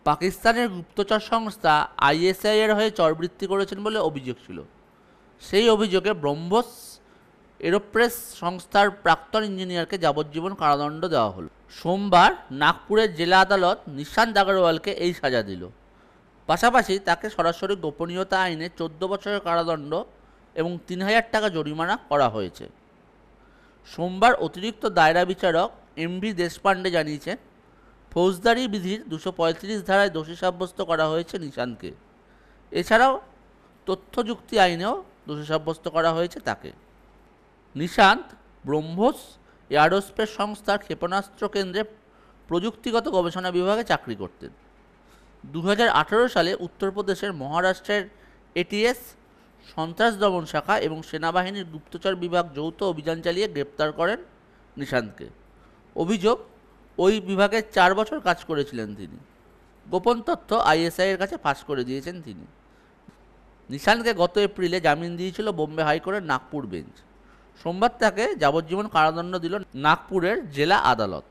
পাকিস্তানের গুপ্তচর সংস্থা আইএসআই এর হয়ে চরবৃত্তি করেছেন বলে অভিযোগ ছিল। সেই অভিযোগে ব্রহ্মোস এরোস্পেস সংস্থার প্রাক্তন ইঞ্জিনিয়ারকে যাবজ্জীবন কারাদণ্ড দেওয়া হলো। সোমবার নাগপুরের জেলা আদালত নিশান্ত আগরওয়ালকে এই সাজা দিল। পাশাপাশি তাকে সরাসরি গোপনীয়তা আইনে 14 বছরের কারাদণ্ড এবং 3000 টাকা জরিমানা করা হয়েছে। সোমবার অতিরিক্ত দায়রা বিচারক এমভি দেশপান্ডে জানিয়েছেন, ফৌজদারি বিধির 235 ধারায় দোষী সাব্যস্ত করা হয়েছে নিশান্তকে। এছাড়াও তথ্যযুক্তি আইনেও দোষী সাব্যস্ত করা হয়েছে তাকে। নিশান্ত ব্রহ্মোস এয়ারোস্পেস সংস্থার ক্ষেপণাস্ত্র কেন্দ্রে প্রযুক্তিগত গবেষণা বিভাগে চাকরি করতেন। 2018 সালে উত্তরপ্রদেশের মহারাষ্ট্রের এটিএস সন্ত্রাস দমন শাখা এবং সেনাবাহিনীর গুপ্তচর বিভাগ যৌথ অভিযান চালিয়ে গ্রেপ্তার করেন নিশান্তকে। অভিযোগ, ওই বিভাগে 4 বছর কাজ করেছিলেন তিনি। গোপন তথ্য আইএসআই এর কাছে ফাঁস করে দিয়েছেন তিনি। নিশান্তকে গত এপ্রিলে জামিন দিয়েছিল বোম্বে হাইকোর্টের নাগপুর বেঞ্চ। সোমবার তাকে যাবজ্জীবন কারাদণ্ড দিল নাগপুরের জেলা আদালত।